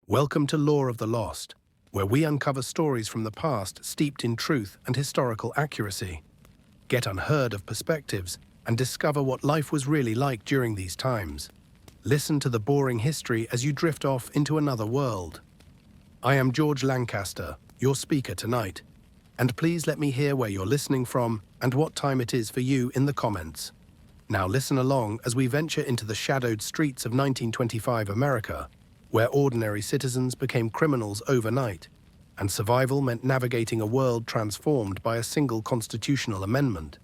Welcome to Lore of the Lost, where we uncover stories from the past steeped in truth and historical accuracy. Get unheard of perspectives and discover what life was really like during these times. Listen to the boring history as you drift off into another world. I am George Lancaster, your speaker tonight, and please let me hear where you're listening from and what time it is for you in the comments. Now listen along as we venture into the shadowed streets of 1925 America, where ordinary citizens became criminals overnight, and survival meant navigating a world transformed by a single constitutional amendment.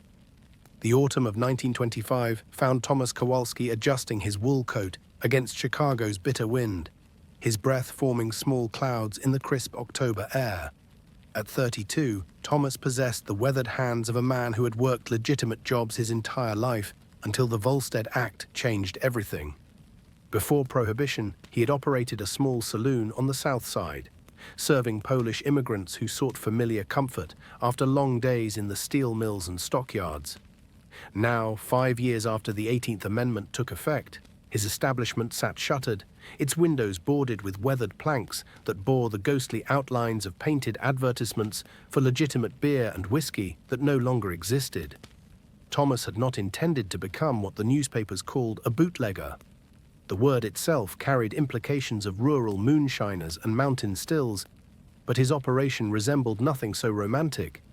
The autumn of 1925 found Thomas Kowalski adjusting his wool coat against Chicago's bitter wind, his breath forming small clouds in the crisp October air. At 32, Thomas possessed the weathered hands of a man who had worked legitimate jobs his entire life until the Volstead Act changed everything. Before Prohibition, he had operated a small saloon on the South Side, serving Polish immigrants who sought familiar comfort after long days in the steel mills and stockyards. Now, 5 years after the 18th Amendment took effect, his establishment sat shuttered, its windows boarded with weathered planks that bore the ghostly outlines of painted advertisements for legitimate beer and whiskey that no longer existed. Thomas had not intended to become what the newspapers called a bootlegger. The word itself carried implications of rural moonshiners and mountain stills, but his operation resembled nothing so romantic.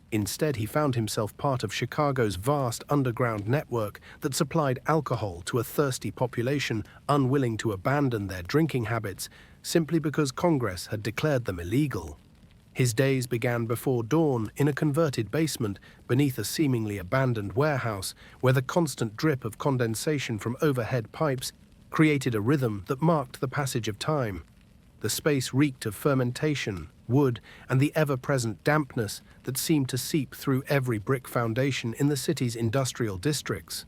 Instead, he found himself part of Chicago's vast underground network that supplied alcohol to a thirsty population unwilling to abandon their drinking habits simply because Congress had declared them illegal. His days began before dawn in a converted basement beneath a seemingly abandoned warehouse where the constant drip of condensation from overhead pipes created a rhythm that marked the passage of time. The space reeked of fermentation, wood, and the ever-present dampness that seemed to seep through every brick foundation in the city's industrial districts.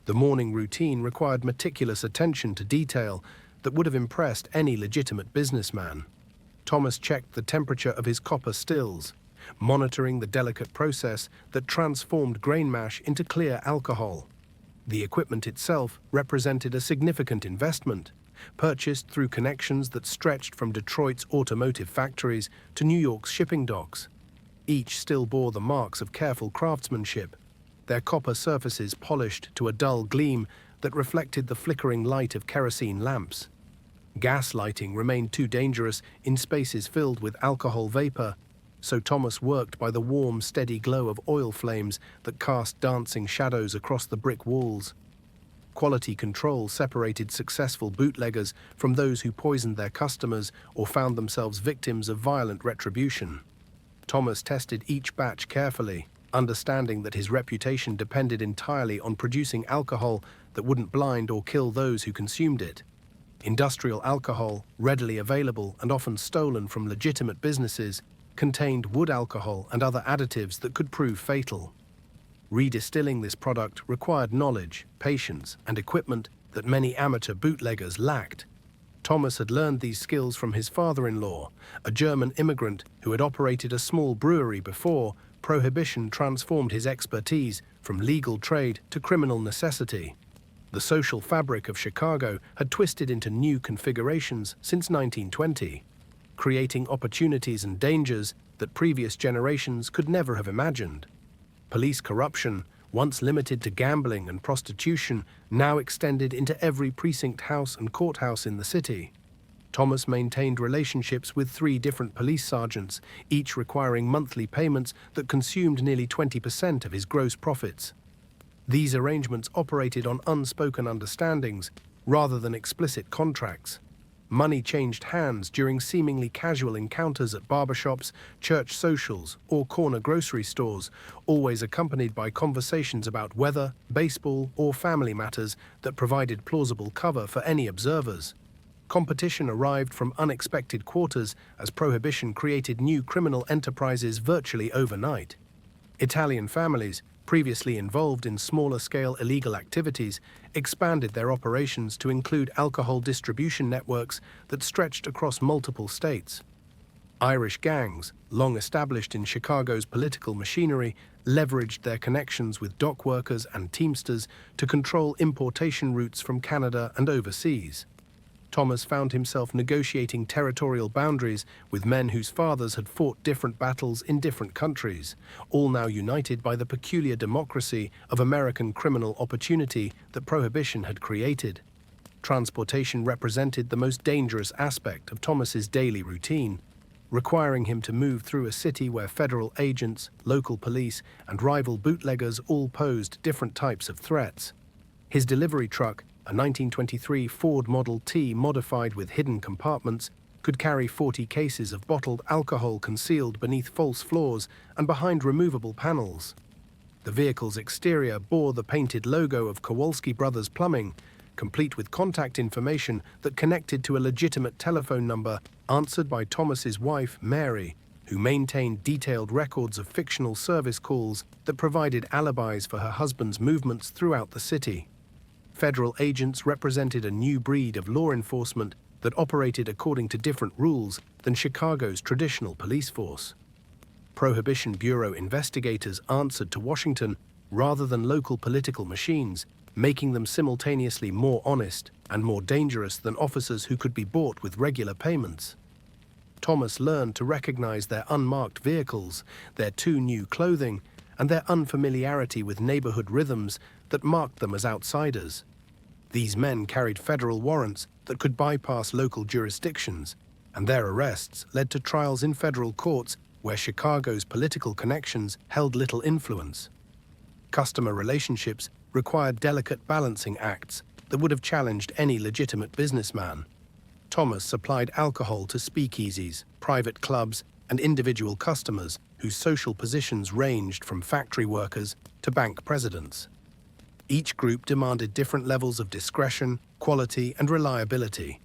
The morning routine required meticulous attention to detail that would have impressed any legitimate businessman. Thomas checked the temperature of his copper stills, monitoring the delicate process that transformed grain mash into clear alcohol. The equipment itself represented a significant investment, purchased through connections that stretched from Detroit's automotive factories to New York's shipping docks. Each still bore the marks of careful craftsmanship, their copper surfaces polished to a dull gleam that reflected the flickering light of kerosene lamps. Gas lighting remained too dangerous in spaces filled with alcohol vapor, so Thomas worked by the warm, steady glow of oil flames that cast dancing shadows across the brick walls. Quality control separated successful bootleggers from those who poisoned their customers or found themselves victims of violent retribution. Thomas tested each batch carefully, understanding that his reputation depended entirely on producing alcohol that wouldn't blind or kill those who consumed it. Industrial alcohol, readily available and often stolen from legitimate businesses, contained wood alcohol and other additives that could prove fatal. Redistilling this product required knowledge, patience, and equipment that many amateur bootleggers lacked. Thomas had learned these skills from his father-in-law, a German immigrant who had operated a small brewery before Prohibition transformed his expertise from legal trade to criminal necessity. The social fabric of Chicago had twisted into new configurations since 1920, creating opportunities and dangers that previous generations could never have imagined. Police corruption, once limited to gambling and prostitution, now extended into every precinct house and courthouse in the city. Thomas maintained relationships with 3 different police sergeants, each requiring monthly payments that consumed nearly 20% of his gross profits. These arrangements operated on unspoken understandings rather than explicit contracts. Money changed hands during seemingly casual encounters at barbershops, church socials, or corner grocery stores, always accompanied by conversations about weather, baseball, or family matters that provided plausible cover for any observers. Competition arrived from unexpected quarters as Prohibition created new criminal enterprises virtually overnight. Italian families, previously involved in smaller-scale illegal activities, expanded their operations to include alcohol distribution networks that stretched across multiple states. Irish gangs, long established in Chicago's political machinery, leveraged their connections with dock workers and teamsters to control importation routes from Canada and overseas. Thomas found himself negotiating territorial boundaries with men whose fathers had fought different battles in different countries, all now united by the peculiar democracy of American criminal opportunity that Prohibition had created. Transportation represented the most dangerous aspect of Thomas's daily routine, requiring him to move through a city where federal agents, local police, and rival bootleggers all posed different types of threats. His delivery truck, a 1923 Ford Model T modified with hidden compartments, could carry 40 cases of bottled alcohol concealed beneath false floors and behind removable panels. The vehicle's exterior bore the painted logo of Kowalski Brothers Plumbing, complete with contact information that connected to a legitimate telephone number answered by Thomas's wife, Mary, who maintained detailed records of fictional service calls that provided alibis for her husband's movements throughout the city. Federal agents represented a new breed of law enforcement that operated according to different rules than Chicago's traditional police force. Prohibition Bureau investigators answered to Washington rather than local political machines, making them simultaneously more honest and more dangerous than officers who could be bought with regular payments. Thomas learned to recognize their unmarked vehicles, their too new clothing, and their unfamiliarity with neighborhood rhythms that marked them as outsiders. These men carried federal warrants that could bypass local jurisdictions, and their arrests led to trials in federal courts where Chicago's political connections held little influence. Customer relationships required delicate balancing acts that would have challenged any legitimate businessman. Thomas supplied alcohol to speakeasies, private clubs, and individual customers whose social positions ranged from factory workers to bank presidents. Each group demanded different levels of discretion, quality, and reliability.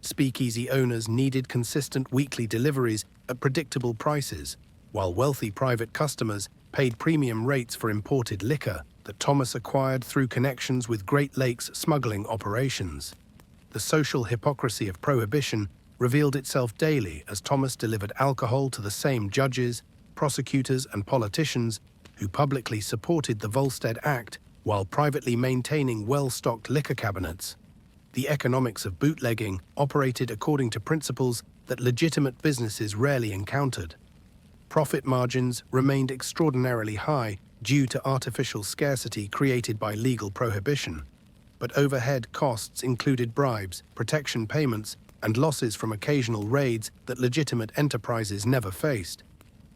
Speakeasy owners needed consistent weekly deliveries at predictable prices, while wealthy private customers paid premium rates for imported liquor that Thomas acquired through connections with Great Lakes smuggling operations. The social hypocrisy of Prohibition revealed itself daily as Thomas delivered alcohol to the same judges, prosecutors, and politicians who publicly supported the Volstead Act while privately maintaining well-stocked liquor cabinets. The economics of bootlegging operated according to principles that legitimate businesses rarely encountered. Profit margins remained extraordinarily high due to artificial scarcity created by legal prohibition, but overhead costs included bribes, protection payments, and losses from occasional raids that legitimate enterprises never faced.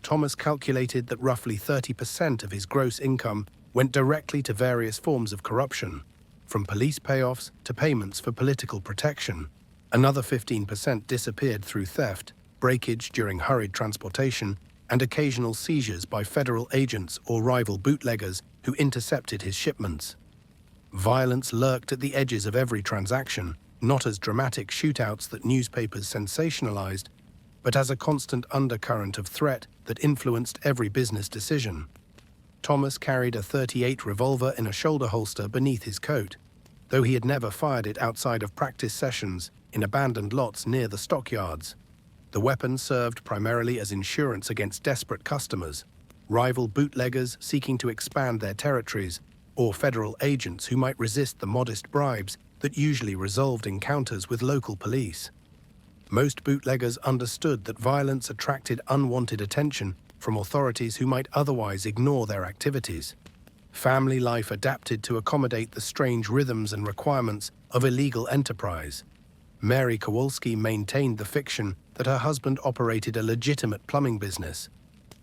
Thomas calculated that roughly 30% of his gross income went directly to various forms of corruption, from police payoffs to payments for political protection. Another 15% disappeared through theft, breakage during hurried transportation, and occasional seizures by federal agents or rival bootleggers who intercepted his shipments. Violence lurked at the edges of every transaction, not as dramatic shootouts that newspapers sensationalized, but as a constant undercurrent of threat that influenced every business decision. Thomas carried a .38 revolver in a shoulder holster beneath his coat, though he had never fired it outside of practice sessions in abandoned lots near the stockyards. The weapon served primarily as insurance against desperate customers, rival bootleggers seeking to expand their territories, or federal agents who might resist the modest bribes that usually resolved encounters with local police. Most bootleggers understood that violence attracted unwanted attention from authorities who might otherwise ignore their activities. Family life adapted to accommodate the strange rhythms and requirements of illegal enterprise. Mary Kowalski maintained the fiction that her husband operated a legitimate plumbing business,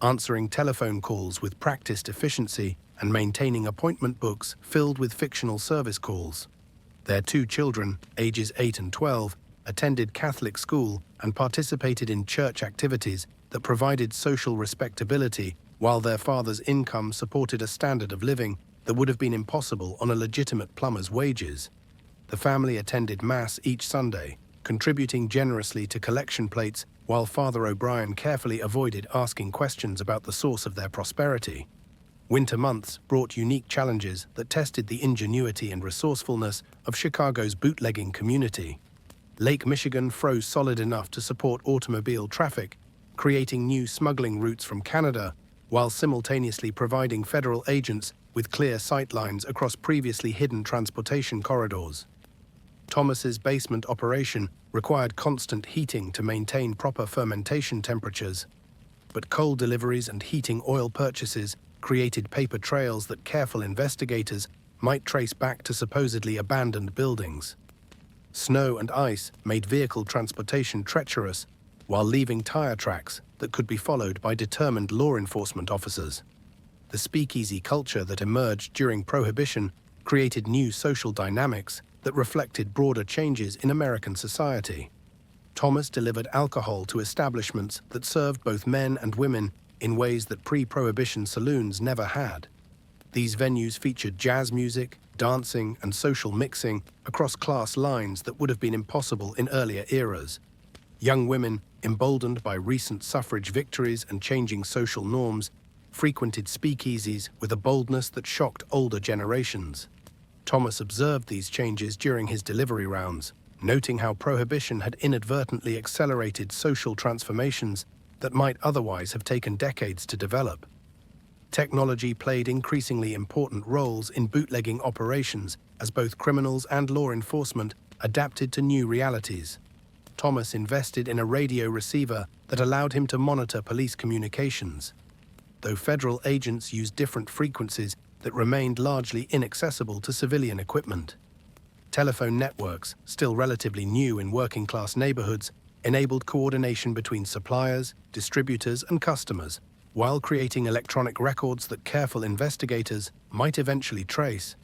answering telephone calls with practiced efficiency and maintaining appointment books filled with fictional service calls. Their 2 children, ages 8 and 12, attended Catholic school and participated in church activities that provided social respectability, while their father's income supported a standard of living that would have been impossible on a legitimate plumber's wages. The family attended Mass each Sunday, contributing generously to collection plates, while Father O'Brien carefully avoided asking questions about the source of their prosperity. Winter months brought unique challenges that tested the ingenuity and resourcefulness of Chicago's bootlegging community. Lake Michigan froze solid enough to support automobile traffic, creating new smuggling routes from Canada, while simultaneously providing federal agents with clear sightlines across previously hidden transportation corridors. Thomas's basement operation required constant heating to maintain proper fermentation temperatures, but coal deliveries and heating oil purchases created paper trails that careful investigators might trace back to supposedly abandoned buildings. Snow and ice made vehicle transportation treacherous, while leaving tire tracks that could be followed by determined law enforcement officers. The speakeasy culture that emerged during Prohibition created new social dynamics that reflected broader changes in American society. Thomas delivered alcohol to establishments that served both men and women in ways that pre-Prohibition saloons never had. These venues featured jazz music, dancing, and social mixing across class lines that would have been impossible in earlier eras. Young women, emboldened by recent suffrage victories and changing social norms, frequented speakeasies with a boldness that shocked older generations. Thomas observed these changes during his delivery rounds, noting how Prohibition had inadvertently accelerated social transformations that might otherwise have taken decades to develop. Technology played increasingly important roles in bootlegging operations as both criminals and law enforcement adapted to new realities. Thomas invested in a radio receiver that allowed him to monitor police communications. Though federal agents used different frequencies that remained largely inaccessible to civilian equipment. Telephone networks, still relatively new in working-class neighborhoods, enabled coordination between suppliers, distributors, and customers, while creating electronic records that careful investigators might eventually trace.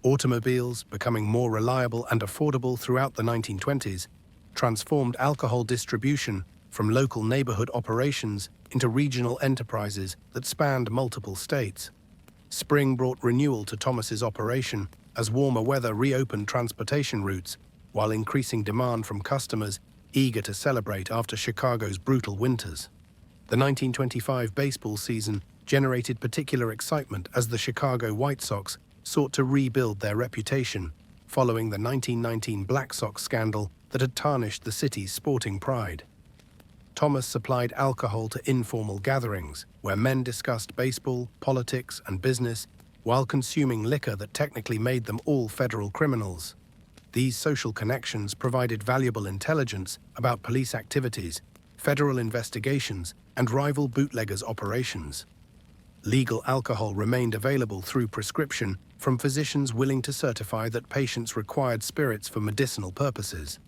Automobiles, becoming more reliable and affordable throughout the 1920s, transformed alcohol distribution from local neighborhood operations into regional enterprises that spanned multiple states. Spring brought renewal to Thomas's operation as warmer weather reopened transportation routes, while increasing demand from customers eager to celebrate after Chicago's brutal winters. The 1925 baseball season generated particular excitement as the Chicago White Sox sought to rebuild their reputation following the 1919 Black Sox scandal that had tarnished the city's sporting pride. Thomas supplied alcohol to informal gatherings where men discussed baseball, politics, and business while consuming liquor that technically made them all federal criminals. These social connections provided valuable intelligence about police activities, federal investigations, and rival bootleggers' operations. Legal alcohol remained available through prescription from physicians willing to certify that patients required spirits for medicinal purposes.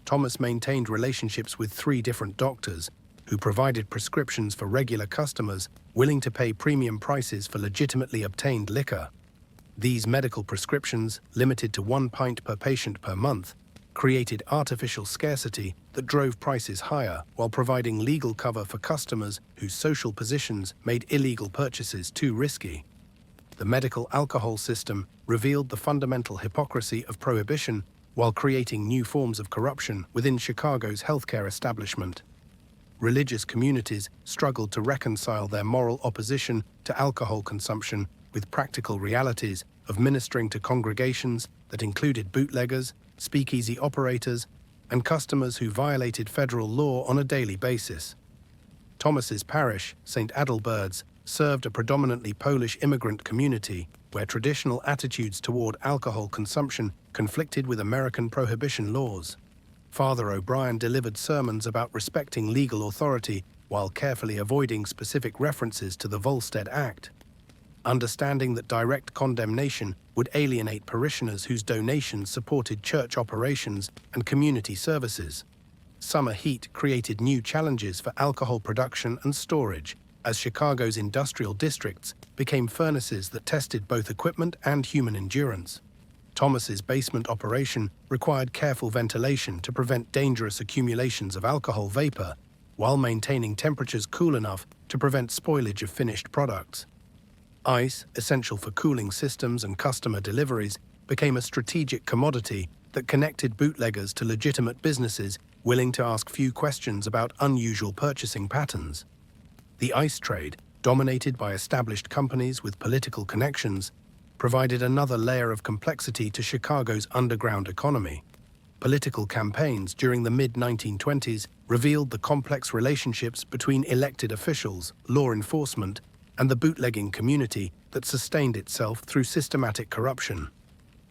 Thomas maintained relationships with 3 different doctors who provided prescriptions for regular customers willing to pay premium prices for legitimately obtained liquor. These medical prescriptions, limited to 1 pint per patient per month, created artificial scarcity that drove prices higher while providing legal cover for customers whose social positions made illegal purchases too risky. The medical alcohol system revealed the fundamental hypocrisy of Prohibition while creating new forms of corruption within Chicago's healthcare establishment. Religious communities struggled to reconcile their moral opposition to alcohol consumption with practical realities of ministering to congregations that included bootleggers, speakeasy operators, and customers who violated federal law on a daily basis. Thomas's parish, St. Adalbert's, served a predominantly Polish immigrant community where traditional attitudes toward alcohol consumption conflicted with American prohibition laws. Father O'Brien delivered sermons about respecting legal authority while carefully avoiding specific references to the Volstead Act. Understanding that direct condemnation would alienate parishioners whose donations supported church operations and community services. Summer heat created new challenges for alcohol production and storage, as Chicago's industrial districts became furnaces that tested both equipment and human endurance. Thomas's basement operation required careful ventilation to prevent dangerous accumulations of alcohol vapor, while maintaining temperatures cool enough to prevent spoilage of finished products. Ice, essential for cooling systems and customer deliveries, became a strategic commodity that connected bootleggers to legitimate businesses willing to ask few questions about unusual purchasing patterns. The ice trade, dominated by established companies with political connections, provided another layer of complexity to Chicago's underground economy. Political campaigns during the mid-1920s revealed the complex relationships between elected officials, law enforcement, and the bootlegging community that sustained itself through systematic corruption.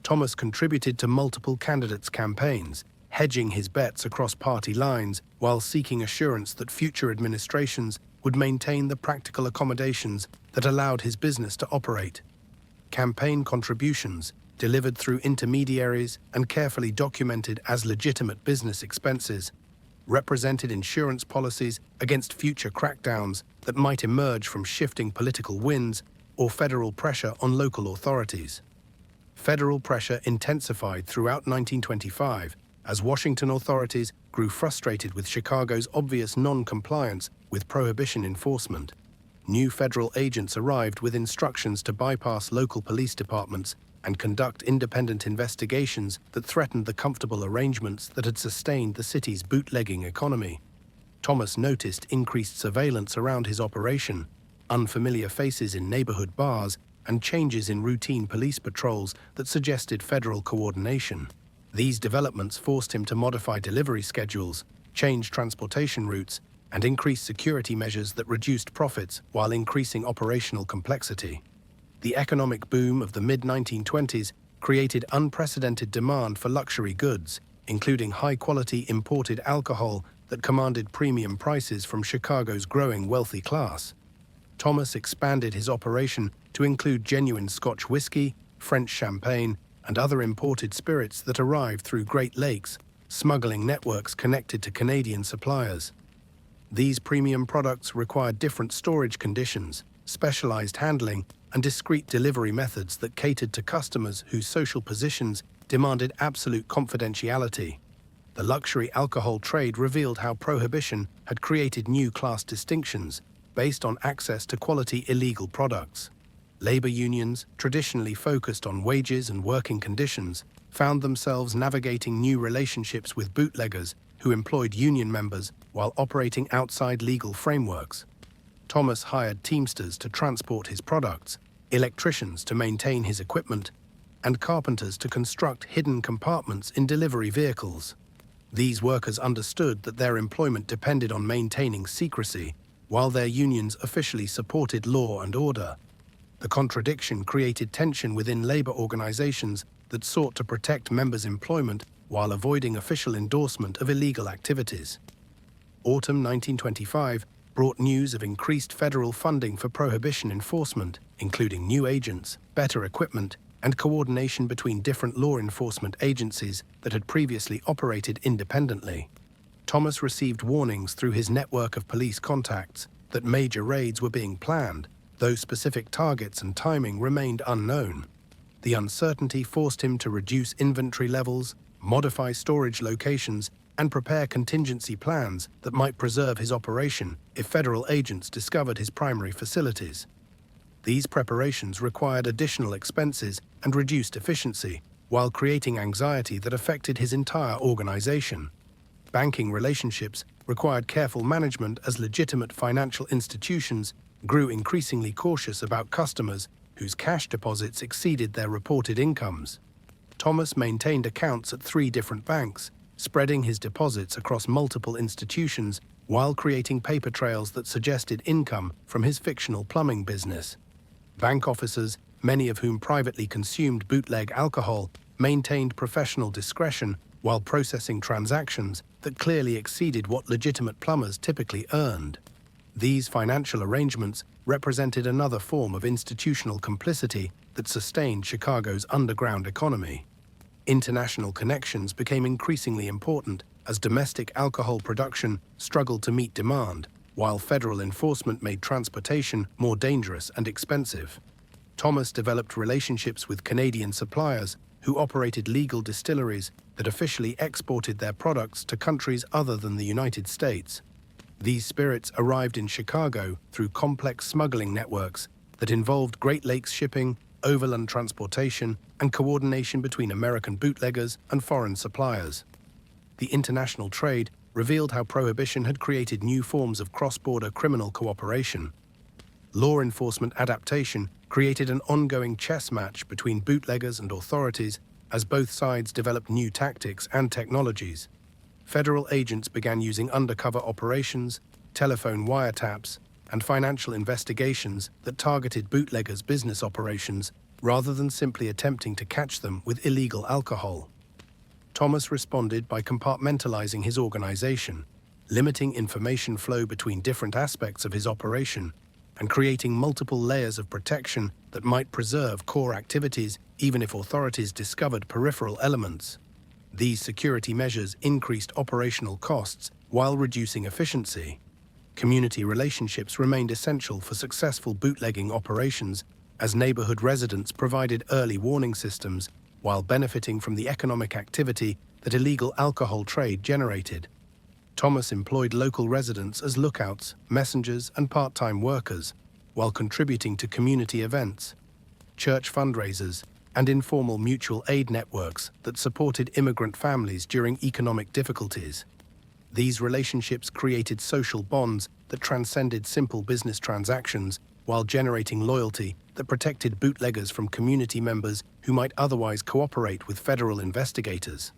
Thomas contributed to multiple candidates' campaigns, hedging his bets across party lines while seeking assurance that future administrations would maintain the practical accommodations that allowed his business to operate. Campaign contributions, delivered through intermediaries and carefully documented as legitimate business expenses, represented insurance policies against future crackdowns that might emerge from shifting political winds or federal pressure on local authorities. Federal pressure intensified throughout 1925 as Washington authorities grew frustrated with Chicago's obvious non-compliance with Prohibition enforcement. New federal agents arrived with instructions to bypass local police departments and conduct independent investigations that threatened the comfortable arrangements that had sustained the city's bootlegging economy. Thomas noticed increased surveillance around his operation, unfamiliar faces in neighborhood bars, and changes in routine police patrols that suggested federal coordination. These developments forced him to modify delivery schedules, change transportation routes, and increase security measures that reduced profits while increasing operational complexity. The economic boom of the mid-1920s created unprecedented demand for luxury goods, including high-quality imported alcohol that commanded premium prices from Chicago's growing wealthy class. Thomas expanded his operation to include genuine Scotch whiskey, French champagne, and other imported spirits that arrived through Great Lakes, smuggling networks connected to Canadian suppliers. These premium products required different storage conditions, specialized handling, and discreet delivery methods that catered to customers whose social positions demanded absolute confidentiality. The luxury alcohol trade revealed how Prohibition had created new class distinctions based on access to quality illegal products. Labor unions, traditionally focused on wages and working conditions, found themselves navigating new relationships with bootleggers who employed union members while operating outside legal frameworks. Thomas hired teamsters to transport his products, electricians to maintain his equipment, and carpenters to construct hidden compartments in delivery vehicles. These workers understood that their employment depended on maintaining secrecy, while their unions officially supported law and order. The contradiction created tension within labor organizations that sought to protect members' employment while avoiding official endorsement of illegal activities. Autumn 1925 brought news of increased federal funding for Prohibition enforcement, including new agents, better equipment, and coordination between different law enforcement agencies that had previously operated independently. Thomas received warnings through his network of police contacts that major raids were being planned, though specific targets and timing remained unknown. The uncertainty forced him to reduce inventory levels, modify storage locations, and prepare contingency plans that might preserve his operation if federal agents discovered his primary facilities. These preparations required additional expenses and reduced efficiency, while creating anxiety that affected his entire organization. Banking relationships required careful management as legitimate financial institutions grew increasingly cautious about customers whose cash deposits exceeded their reported incomes. Thomas maintained accounts at 3 different banks, spreading his deposits across multiple institutions while creating paper trails that suggested income from his fictional plumbing business. Bank officers, many of whom privately consumed bootleg alcohol, maintained professional discretion while processing transactions that clearly exceeded what legitimate plumbers typically earned. These financial arrangements represented another form of institutional complicity that sustained Chicago's underground economy. International connections became increasingly important as domestic alcohol production struggled to meet demand, while federal enforcement made transportation more dangerous and expensive. Thomas developed relationships with Canadian suppliers who operated legal distilleries that officially exported their products to countries other than the United States. These spirits arrived in Chicago through complex smuggling networks that involved Great Lakes shipping, overland transportation, and coordination between American bootleggers and foreign suppliers. The international trade revealed how Prohibition had created new forms of cross-border criminal cooperation. Law enforcement adaptation created an ongoing chess match between bootleggers and authorities as both sides developed new tactics and technologies. Federal agents began using undercover operations, telephone wiretaps, and financial investigations that targeted bootleggers' business operations rather than simply attempting to catch them with illegal alcohol. Thomas responded by compartmentalizing his organization, limiting information flow between different aspects of his operation, and creating multiple layers of protection that might preserve core activities even if authorities discovered peripheral elements. These security measures increased operational costs while reducing efficiency. Community relationships remained essential for successful bootlegging operations, as neighborhood residents provided early warning systems while benefiting from the economic activity that illegal alcohol trade generated. Thomas employed local residents as lookouts, messengers, and part-time workers, while contributing to community events, church fundraisers, and informal mutual aid networks that supported immigrant families during economic difficulties. These relationships created social bonds that transcended simple business transactions while generating loyalty that protected bootleggers from community members who might otherwise cooperate with federal investigators.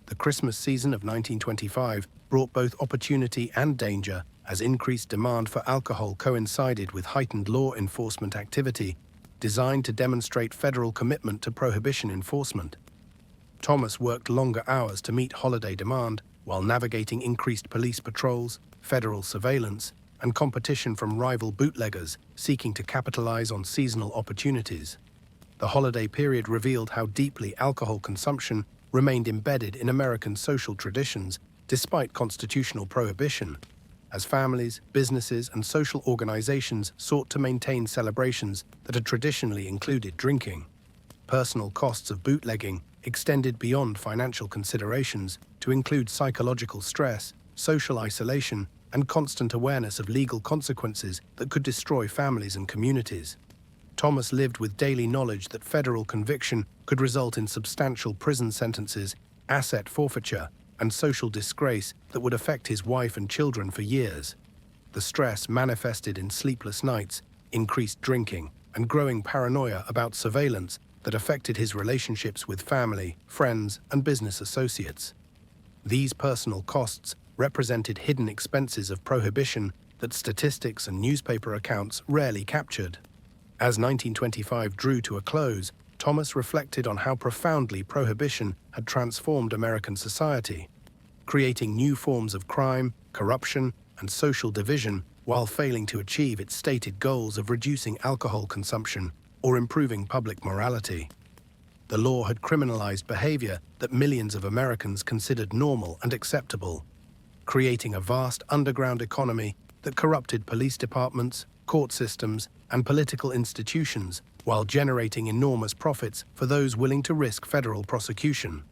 The Christmas season of 1925 brought both opportunity and danger, as increased demand for alcohol coincided with heightened law enforcement activity designed to demonstrate federal commitment to prohibition enforcement. Thomas worked longer hours to meet holiday demand while navigating increased police patrols, federal surveillance, and competition from rival bootleggers seeking to capitalize on seasonal opportunities. The holiday period revealed how deeply alcohol consumption remained embedded in American social traditions despite constitutional prohibition, as families, businesses, and social organizations sought to maintain celebrations that had traditionally included drinking. Personal costs of bootlegging extended beyond financial considerations to include psychological stress, social isolation, and constant awareness of legal consequences that could destroy families and communities. Thomas lived with daily knowledge that federal conviction could result in substantial prison sentences, asset forfeiture, and social disgrace that would affect his wife and children for years. The stress manifested in sleepless nights, increased drinking, and growing paranoia about surveillance that affected his relationships with family, friends, and business associates. These personal costs represented hidden expenses of prohibition that statistics and newspaper accounts rarely captured. As 1925 drew to a close, Thomas reflected on how profoundly prohibition had transformed American society, creating new forms of crime, corruption, and social division while failing to achieve its stated goals of reducing alcohol consumption or improving public morality. The law had criminalized behavior that millions of Americans considered normal and acceptable, creating a vast underground economy that corrupted police departments, court systems, and political institutions while generating enormous profits for those willing to risk federal prosecution.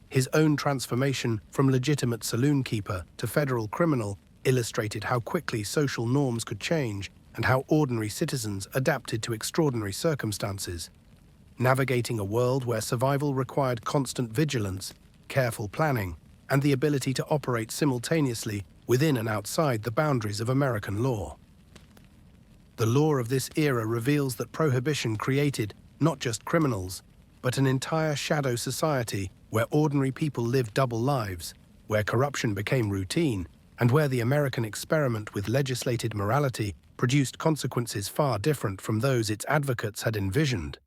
His own transformation from legitimate saloon keeper to federal criminal illustrated how quickly social norms could change and how ordinary citizens adapted to extraordinary circumstances, navigating a world where survival required constant vigilance, careful planning, and the ability to operate simultaneously within and outside the boundaries of American law. The law of this era reveals that prohibition created not just criminals, but an entire shadow society where ordinary people lived double lives, where corruption became routine, and where the American experiment with legislated morality produced consequences far different from those its advocates had envisioned.